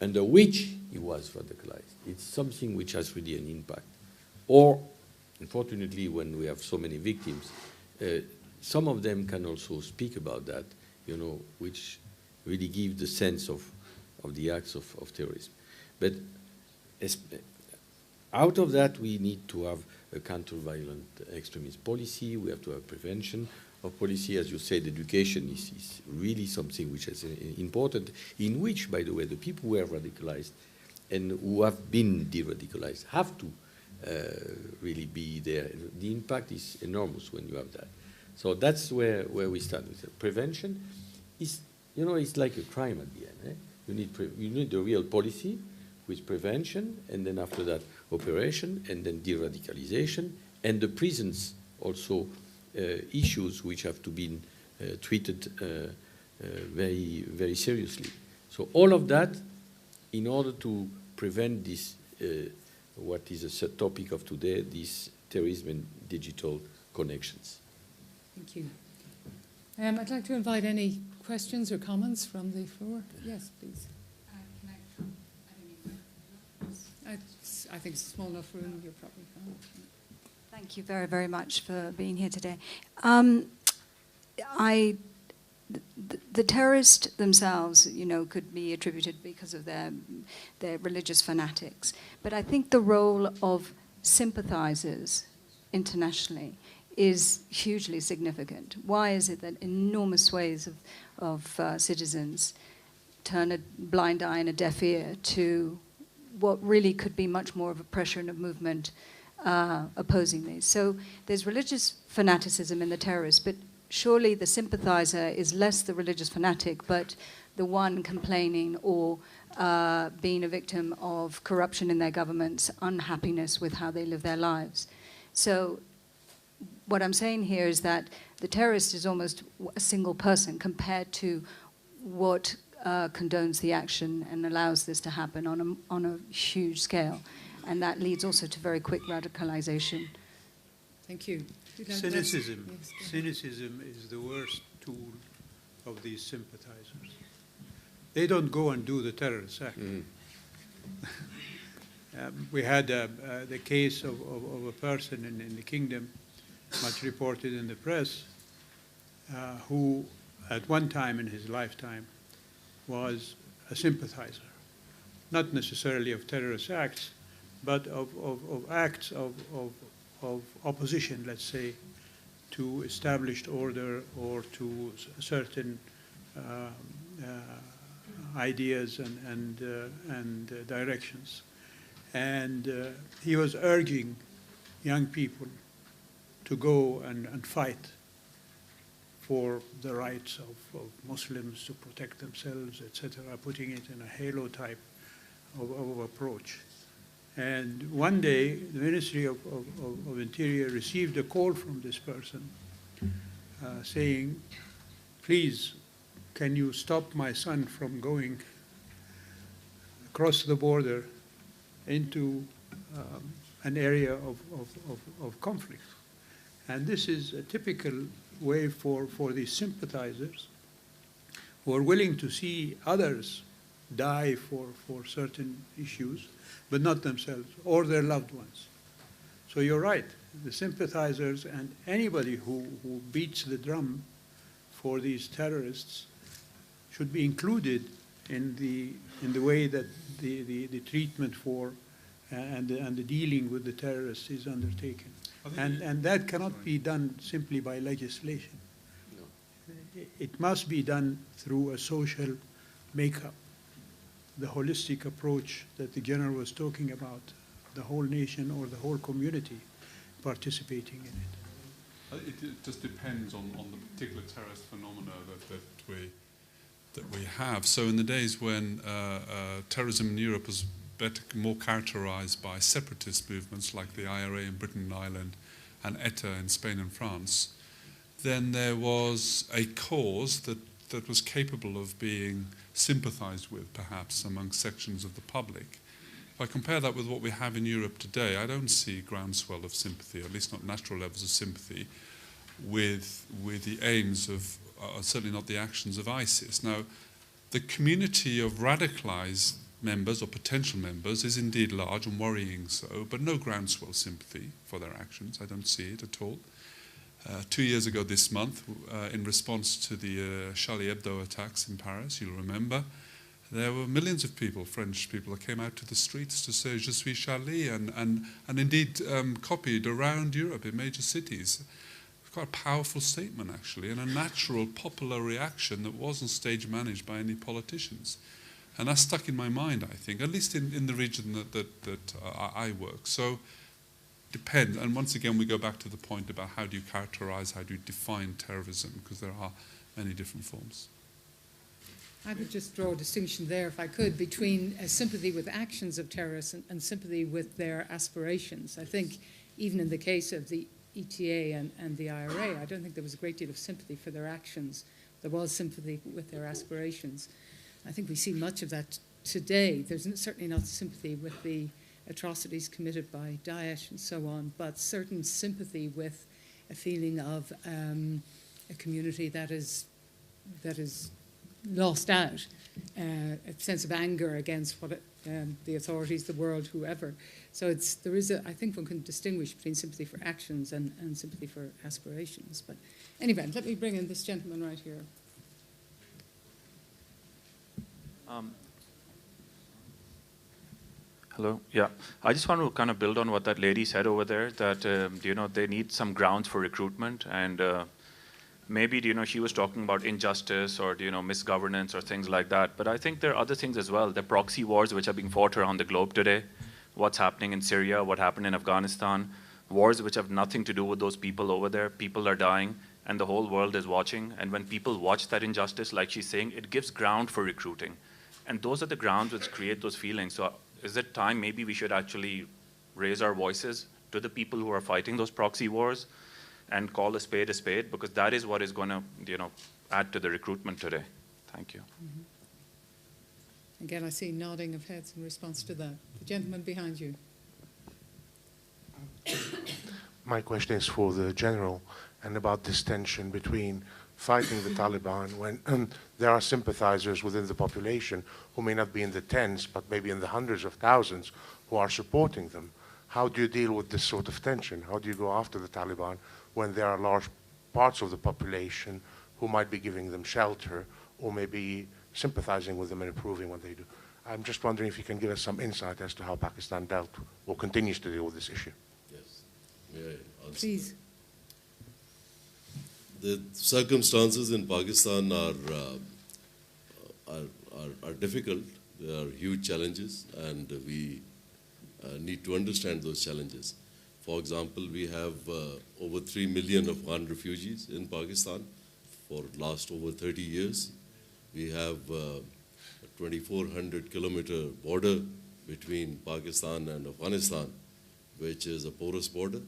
under which he was radicalized. It's something which has really an impact. Or, unfortunately, when we have so many victims, some of them can also speak about that, which really give the sense of the acts of terrorism. But out of that, we need to have a counter-violent extremist policy. We have to have prevention of policy. As you said, education is really something which is important, in which, by the way, the people who are radicalized and who have been de-radicalized have to really be there. The impact is enormous when you have that. So that's where we start with. Prevention is You know, it's like a crime at the end. Eh? You need the real policy with prevention, and then after that, operation, and then de-radicalization, and the prisons also issues which have to be treated very, very seriously. So all of that, in order to prevent this, what is a topic of today, this terrorism and digital connections. Thank you. I'd like to invite any questions or comments from the floor. Yes, please. I think it's a small enough room, you're probably fine. Thank you very, very much for being here today. The terrorists themselves, you know, could be attributed because of their religious fanatics. But I think the role of sympathizers internationally is hugely significant. Why is it that enormous swathes of citizens turn a blind eye and a deaf ear to what really could be much more of a pressure and a movement opposing these? So there's religious fanaticism in the terrorists, but surely the sympathizer is less the religious fanatic, but the one complaining or being a victim of corruption in their governments, unhappiness with how they live their lives. So what I'm saying here is that the terrorist is almost a single person compared to what condones the action and allows this to happen on a huge scale. And that leads also to very quick radicalization. Thank you. Cynicism. Yes, Cynicism is the worst tool of these sympathizers. They don't go and do the terrorist act. We had the case of a person in the kingdom, much reported in the press, who at one time in his lifetime was a sympathizer, not necessarily of terrorist acts, but of acts of opposition, let's say, to established order or to certain ideas and directions. And he was urging young people to go and fight for the rights of Muslims to protect themselves, etc., putting it in a halo type of approach. And one day, the Ministry of Interior received a call from this person saying, please, can you stop my son from going across the border into an area of conflict? And this is a typical way for these sympathizers who are willing to see others die for certain issues, but not themselves or their loved ones. So you're right, the sympathizers and anybody who beats the drum for these terrorists should be included in the way that the treatment for and the dealing with the terrorists is undertaken. And that cannot be done simply by legislation. No. It must be done through a social makeup, the holistic approach that the General was talking about, the whole nation or the whole community participating in it. It just depends on the particular terrorist phenomena that we have. So in the days when terrorism in Europe was more characterized by separatist movements like the IRA in Britain and Ireland and ETA in Spain and France, then there was a cause that was capable of being sympathized with, perhaps, among sections of the public. If I compare that with what we have in Europe today, I don't see groundswell of sympathy, at least not natural levels of sympathy, with the aims of, certainly not the actions of ISIS. Now, the community of radicalized members or potential members is indeed large and worrying so, but no groundswell sympathy for their actions. I don't see it at all. 2 years ago this month, in response to the Charlie Hebdo attacks in Paris, you'll remember, there were millions of people, French people, that came out to the streets to say "Je suis Charlie" and indeed copied around Europe in major cities. Quite a powerful statement, actually, and a natural popular reaction that wasn't stage managed by any politicians. And that's stuck in my mind, I think, at least in the region that I work. So depends. And once again, we go back to the point about how do you characterize, how do you define terrorism, because there are many different forms. I would just draw a distinction there, if I could, between sympathy with actions of terrorists and sympathy with their aspirations. I think even in the case of the ETA and the IRA, I don't think there was a great deal of sympathy for their actions. There was sympathy with their aspirations. I think we see much of that today. There's certainly not sympathy with the atrocities committed by Daesh and so on, but certain sympathy with a feeling of a community that is lost out, a sense of anger against what the authorities, the world, whoever. So there is I think one can distinguish between sympathy for actions and sympathy for aspirations. But anyway, let me bring in this gentleman right here. Hello. Yeah, I just want to kind of build on what that lady said over there. That they need some grounds for recruitment, and maybe she was talking about injustice or misgovernance or things like that. But I think there are other things as well. The proxy wars which are being fought around the globe today. What's happening in Syria? What happened in Afghanistan? Wars which have nothing to do with those people over there. People are dying, and the whole world is watching. And when people watch that injustice, like she's saying, it gives ground for recruiting, and those are the grounds which create those feelings. So is it time maybe we should actually raise our voices to the people who are fighting those proxy wars and call a spade, because that is what is going to add to the recruitment today. Thank you. Mm-hmm. Again, I see nodding of heads in response to that. The gentleman behind you. My question is for the general and about this tension between fighting the Taliban when there are sympathizers within the population who may not be in the tens, but maybe in the hundreds of thousands who are supporting them. How do you deal with this sort of tension? How do you go after the Taliban when there are large parts of the population who might be giving them shelter or maybe sympathizing with them and approving what they do? I'm just wondering if you can give us some insight as to how Pakistan dealt or continues to deal with this issue. Yes. May I answer? Please. The circumstances in Pakistan are difficult. There are huge challenges, and we need to understand those challenges. For example, we have over 3 million Afghan refugees in Pakistan for last over 30 years. We have a 2,400-kilometer border between Pakistan and Afghanistan, which is a porous border.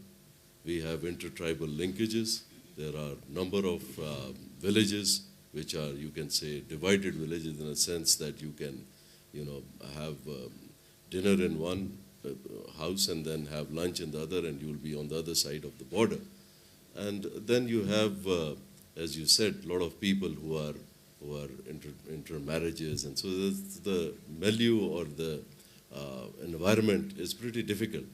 We have intertribal linkages. There are a number of villages which are, you can say, divided villages in a sense that you can, have dinner in one house and then have lunch in the other, and you will be on the other side of the border. And then you have, as you said, a lot of people who are intermarriages, and so the milieu or the environment is pretty difficult.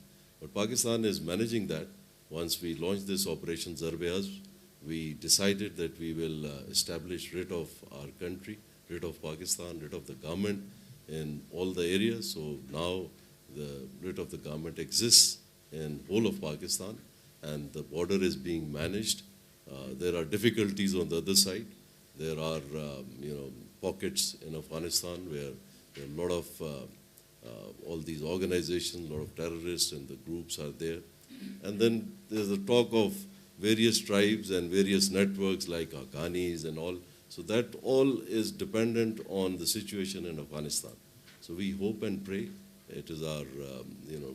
But Pakistan is managing that. Once we launched this operation Zarb-i-Azab, we decided that we will establish writ of our country, writ of Pakistan, writ of the government in all the areas. So now the writ of the government exists in whole of Pakistan, and the border is being managed. There are difficulties on the other side. There are pockets in Afghanistan where there are a lot of all these organizations, a lot of terrorists and the groups are there. And then there's a talk of various tribes and various networks like Haqqanis and all. So that all is dependent on the situation in Afghanistan. So we hope and pray. It is our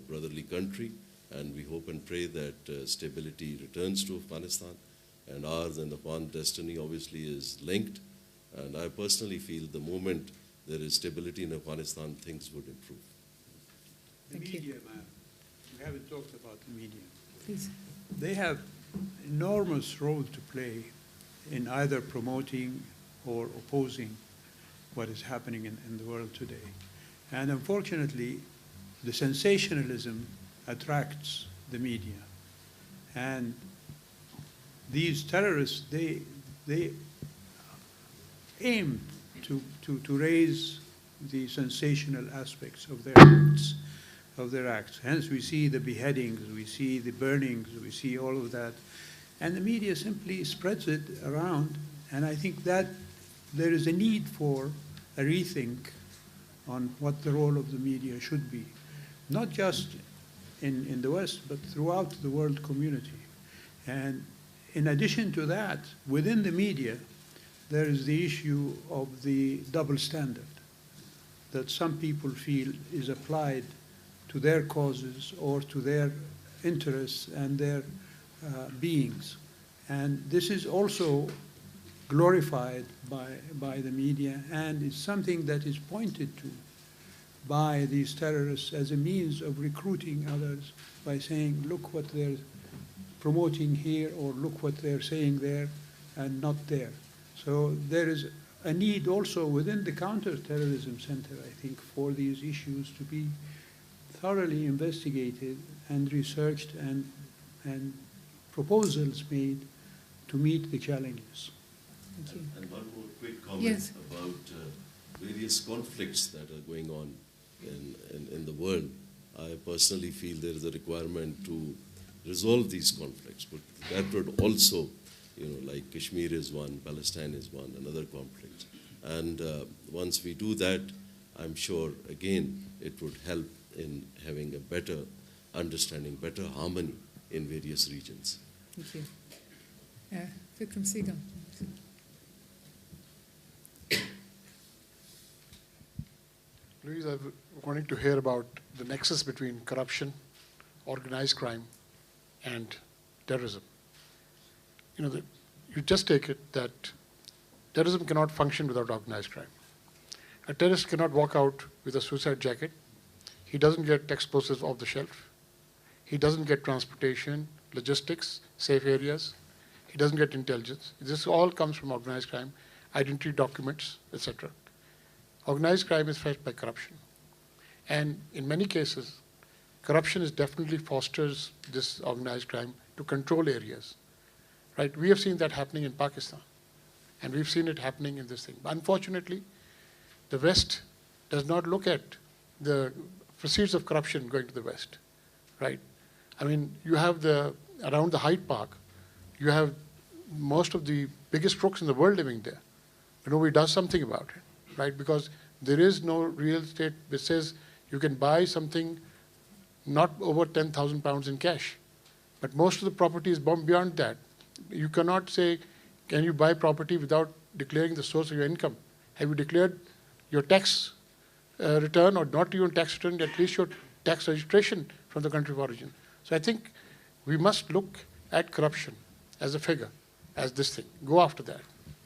brotherly country, and we hope and pray that stability returns to Afghanistan. And ours and Afghan destiny obviously is linked. And I personally feel the moment there is stability in Afghanistan, things would improve. The media, ma'am. We haven't talked about the media. Please. They have enormous role to play in either promoting or opposing what is happening in the world today. And unfortunately, the sensationalism attracts the media. And these terrorists, they aim to raise the sensational aspects of their acts. Hence, we see the beheadings, we see the burnings, we see all of that. And the media simply spreads it around. And I think that there is a need for a rethink on what the role of the media should be, not just in the West, but throughout the world community. And in addition to that, within the media, there is the issue of the double standard that some people feel is applied to their causes or to their interests and their beings. And this is also glorified by the media, and is something that is pointed to by these terrorists as a means of recruiting others by saying, look what they're promoting here, or look what they're saying there and not there. So there is a need also within the Counterterrorism Center, I think, for these issues to be thoroughly investigated and researched, and proposals made to meet the challenges. Thank you. And one more quick comment Yes. about various conflicts that are going on in the world. I personally feel there is a requirement to resolve these conflicts, but that would also, like Kashmir is one, Palestine is one, another conflict. And once we do that, I'm sure, again, it would help in having a better understanding, better harmony in various regions. Thank you. Vikram Segal. Louise, I'm wanting to hear about the nexus between corruption, organized crime, and terrorism. You just take it that terrorism cannot function without organized crime. A terrorist cannot walk out with a suicide jacket. He doesn't get explosives off the shelf. He doesn't get transportation, logistics, safe areas. He doesn't get intelligence. This all comes from organized crime, identity documents, etc. Organized crime is fed by corruption. And in many cases, corruption definitely fosters this organized crime to control areas. Right? We have seen that happening in Pakistan. And we've seen it happening in this thing. But unfortunately, the West does not look at the proceeds of corruption going to the West. Right? I mean, you have around the Hyde Park, you have most of the biggest crooks in the world living there. But nobody does something about it, right? Because there is no real estate which says you can buy something not over 10,000 pounds in cash. But most of the property is beyond that. You cannot say, can you buy property without declaring the source of your income? Have you declared your tax return, or not even tax return, at least your tax registration from the country of origin? So I think we must look at corruption as a figure, as this thing. Go after that.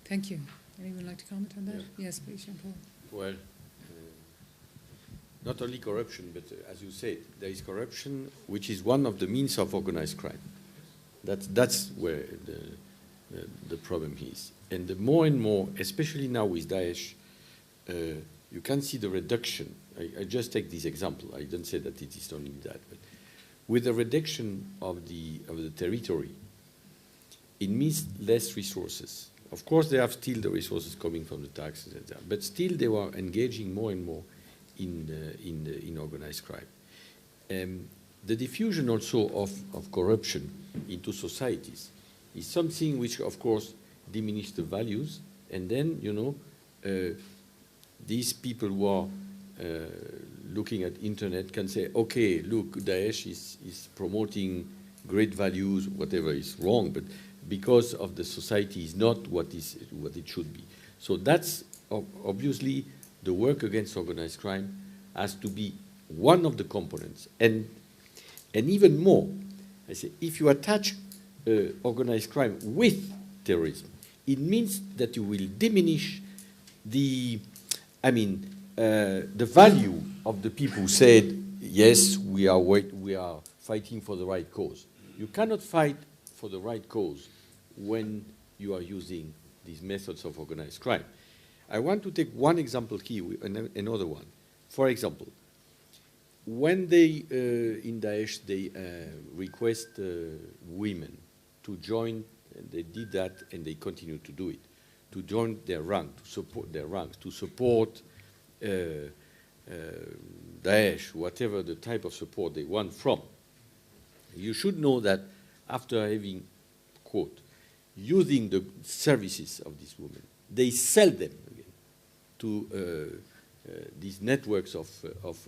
Thank you. Anyone like to comment on that? Yeah. Yes, please, Jean-Paul. Well, not only corruption, but as you said, there is corruption, which is one of the means of organized crime. That's where the problem is. And the more and more, especially now with Daesh, you can see the reduction. I just take this example. I don't say that it is only that, but with the reduction of the territory, it means less resources. Of course, they have still the resources coming from the taxes, etc. But still, they were engaging more and more in organized crime. The diffusion also of corruption into societies is something which, of course, diminishes the values. And then, these people who are looking at internet can say, okay, look, Daesh is promoting great values, whatever is wrong, but because of the society is not what it should be. So that's obviously the work against organized crime has to be one of the components. And even more, I say, if you attach organized crime with terrorism, it means that you will diminish the value of the people who said, yes, we are fighting for the right cause. You cannot fight for the right cause when you are using these methods of organized crime. I want to take one example here, another one. For example, when they, in Daesh, they request women to join, and they did that and they continue to do it, to join their rank, to support their ranks, to support Daesh, whatever the type of support they want from. You should know that after having, quote, using the services of these women, they sell them again to these networks of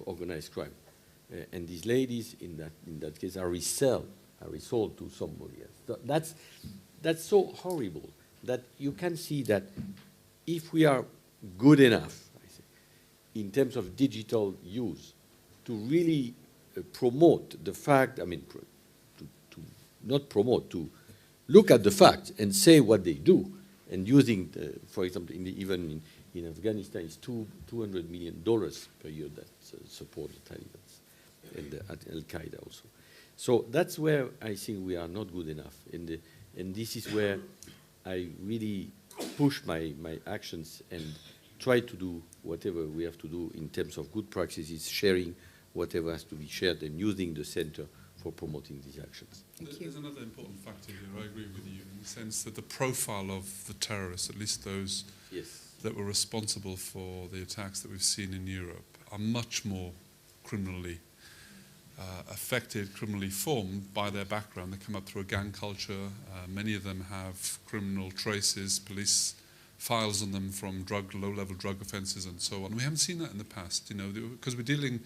organized crime. And these ladies, in that case, are resold to somebody else. So that's so horrible that you can see that if we are good enough, I think, in terms of digital use, to really promote the fact, I mean, to not promote, to look at the facts and say what they do, and using, for example, even in Afghanistan, it's $200 million per year that support the Taliban and at Al-Qaeda also. So that's where I think we are not good enough. And this is where I really push my actions and try to do whatever we have to do in terms of good practices, sharing whatever has to be shared, and using the center for promoting these actions. There's another important factor here. I agree with you in the sense that the profile of the terrorists, at least those that were responsible for the attacks that we've seen in Europe, are much more criminally affected, criminally formed by their background. They come up through a gang culture. Many of them have criminal traces, police files on them from low-level drug offences and so on. We haven't seen that in the past, because we're dealing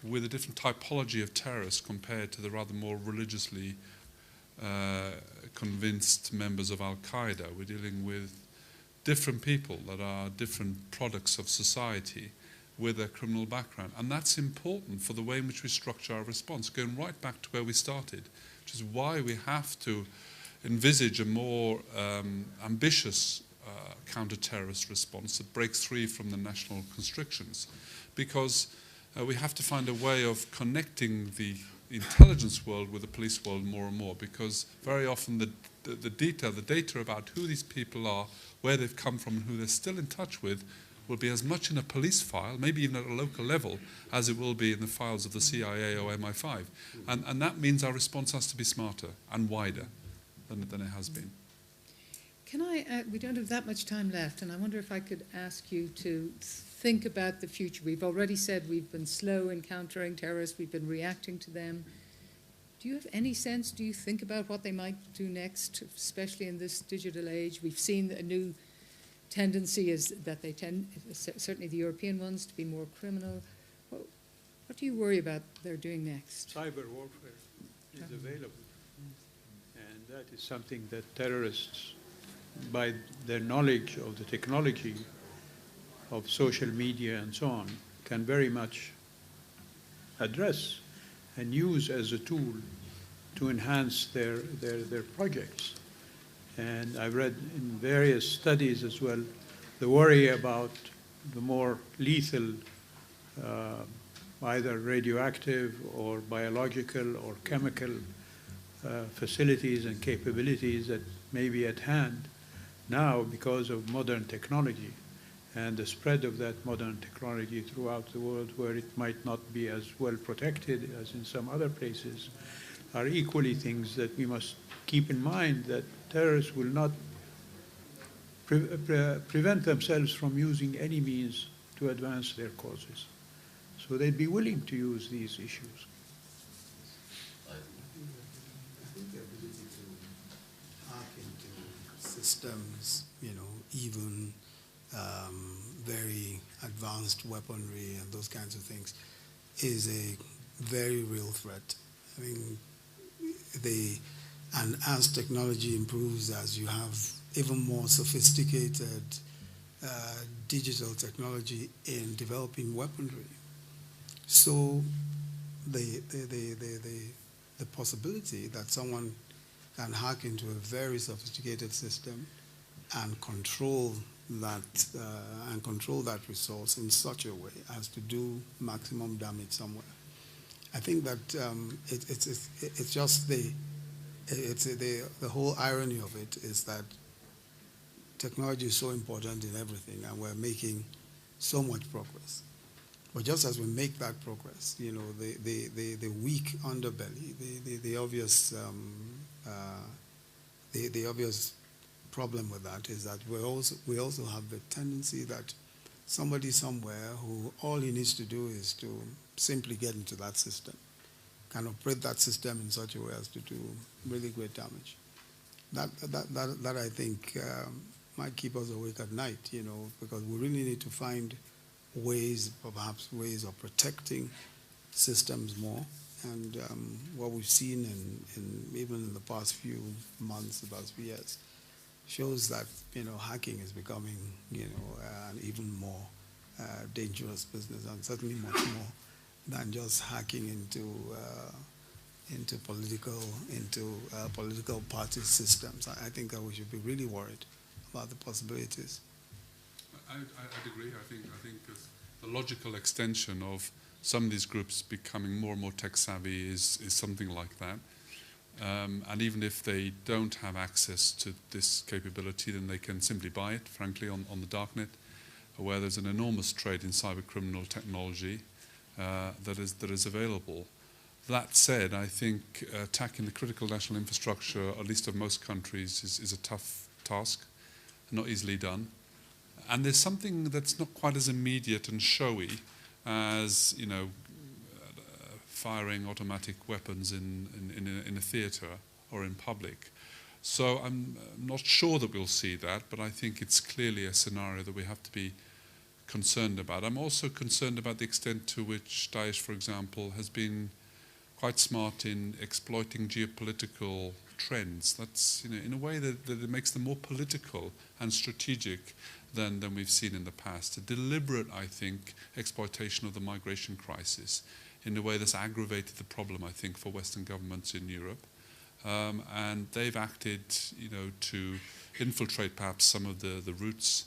with a different typology of terrorists compared to the rather more religiously convinced members of Al-Qaeda. We're dealing with different people that are different products of society with a criminal background. And that's important for the way in which we structure our response, going right back to where we started, which is why we have to envisage a more ambitious counter-terrorist response that breaks free from the national constrictions, because we have to find a way of connecting the intelligence world with the police world more and more, because very often the data about who these people are, where they've come from, and who they're still in touch with will be as much in a police file, maybe even at a local level, as it will be in the files of the CIA or MI5. And that means our response has to be smarter and wider than it has been. Can I, we don't have that much time left, and I wonder if I could ask you to think about the future. We've already said we've been slow in countering terrorists, we've been reacting to them. Do you have any sense, do you think about what they might do next, especially in this digital age? We've seen a new tendency is that they tend, certainly the European ones, to be more criminal. What do you worry about they're doing next? Cyber warfare is available, and that is something that terrorists, by their knowledge of the technology of social media and so on, can very much address and use as a tool to enhance their projects. And I've read in various studies as well the worry about the more lethal, either radioactive or biological or chemical facilities and capabilities that may be at hand now because of modern technology and the spread of that modern technology throughout the world, where it might not be as well protected as in some other places, are equally things that we must keep in mind, that terrorists will not prevent themselves from using any means to advance their causes. So they'd be willing to use these issues. I think the ability to hack into systems, even very advanced weaponry and those kinds of things, is a very real threat. I mean, and as technology improves, as you have even more sophisticated digital technology in developing weaponry, so the possibility that someone can hack into a very sophisticated system and control that resource in such a way as to do maximum damage somewhere. I think that it's just the whole irony of it is that technology is so important in everything, and we're making so much progress. But just as we make that progress, the weak underbelly, the obvious problem with that is that we also have the tendency that somebody somewhere who all he needs to do is to simply get into that system, can operate that system in such a way as to do really great damage. That I think might keep us awake at night, because we really need to find ways, perhaps ways of protecting systems more. And what we've seen even in the past few months, the past few years, shows that, hacking is becoming, an even more dangerous business, and certainly much more than just hacking into political party systems. I think that we should be really worried about the possibilities. I'd agree. I think the logical extension of some of these groups becoming more and more tech savvy is something like that. And even if they don't have access to this capability, then they can simply buy it, frankly, on the darknet, where there's an enormous trade in cybercriminal technology that is available. That said, I think attacking the critical national infrastructure, at least of most countries, is a tough task, not easily done. And there's something that's not quite as immediate and showy as, firing automatic weapons in a theatre or in public. So I'm not sure that we'll see that, but I think it's clearly a scenario that we have to be concerned about. I'm also concerned about the extent to which Daesh, for example, has been quite smart in exploiting geopolitical trends. That's, in a way that it makes them more political and strategic than we've seen in the past. A deliberate, I think, exploitation of the migration crisis in a way that's aggravated the problem, I think, for Western governments in Europe. And they've acted, to infiltrate perhaps some of the routes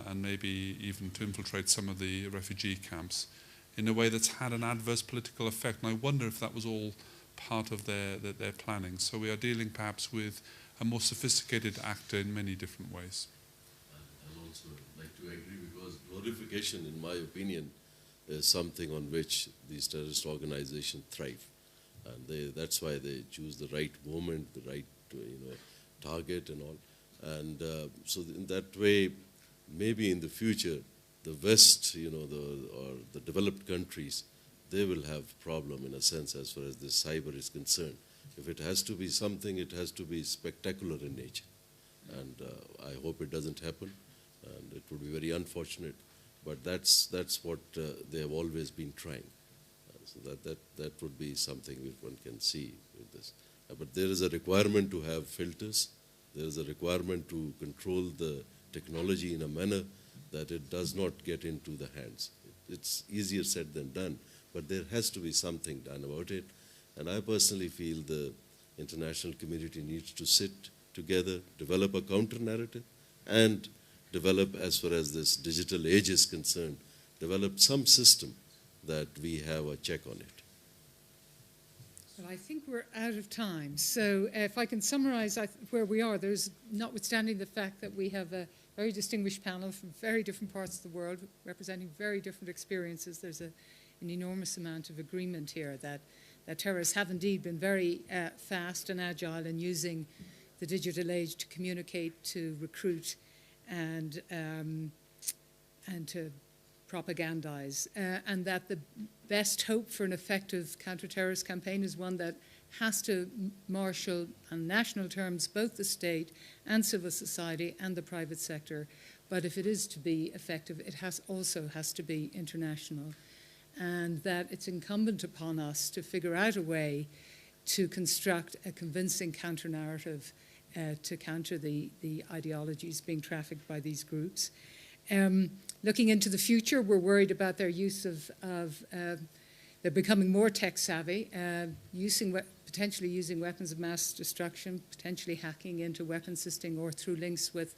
and maybe even to infiltrate some of the refugee camps in a way that's had an adverse political effect. And I wonder if that was all part of their planning. So we are dealing perhaps with a more sophisticated actor in many different ways. I'd also like to agree, because glorification, in my opinion, is something on which these terrorist organizations thrive. And that's why they choose the right moment, the right target and all. And so in that way, maybe in the future, the West, or the developed countries, they will have problem in a sense as far as this cyber is concerned. If it has to be something, it has to be spectacular in nature. And I hope it doesn't happen, and it would be very unfortunate. But that's what they have always been trying. So that would be something which one can see with this. But there is a requirement to have filters. There is a requirement to control the technology in a manner that it does not get into the hands. It's easier said than done, but there has to be something done about it. And I personally feel the international community needs to sit together, develop a counter-narrative, and develop, as far as this digital age is concerned, develop some system that we have a check on it. Well, I think we're out of time. So if I can summarize where we are, there's, notwithstanding the fact that we have a very distinguished panel from very different parts of the world representing very different experiences, there's an enormous amount of agreement here that terrorists have indeed been very fast and agile in using the digital age to communicate, to recruit, and to propagandize, and that the best hope for an effective counter-terrorist campaign is one that has to marshal, on national terms, both the state and civil society and the private sector. But if it is to be effective, it also has to be international, and that it's incumbent upon us to figure out a way to construct a convincing counter-narrative to counter the ideologies being trafficked by these groups. Looking into the future, we're worried about their use of they're becoming more tech savvy, potentially using weapons of mass destruction, potentially hacking into weapons system or through links with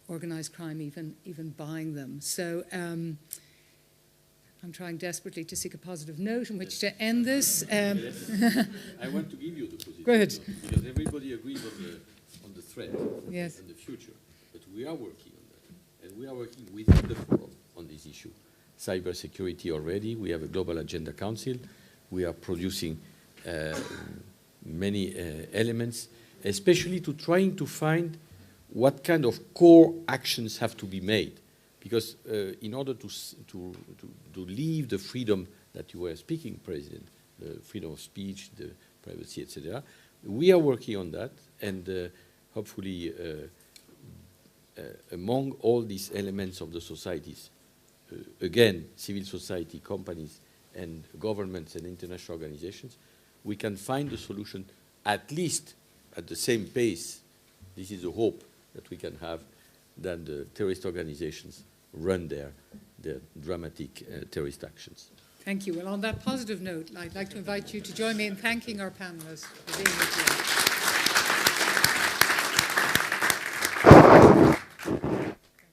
organized crime, even buying them. So I'm trying desperately to seek a positive note in which to end this. I want to give you the positive Go ahead. note, because everybody agrees on the threat yes. and the future. But we are working on that, and we are working within the forum on this issue. Cybersecurity already, we have a Global Agenda Council. We are producing many elements, especially to trying to find what kind of core actions have to be made. Because in order to leave the freedom that you were speaking, President, the freedom of speech, the privacy, etc., we are working on that, and hopefully among all these elements of the societies, again, civil society, companies, and governments and international organizations, we can find a solution at least at the same pace This is a hope that we can have, that the terrorist organizations run their dramatic terrorist actions. Thank you. Well, on that positive note, I'd like to invite you to join me in thanking our panelists for being with you.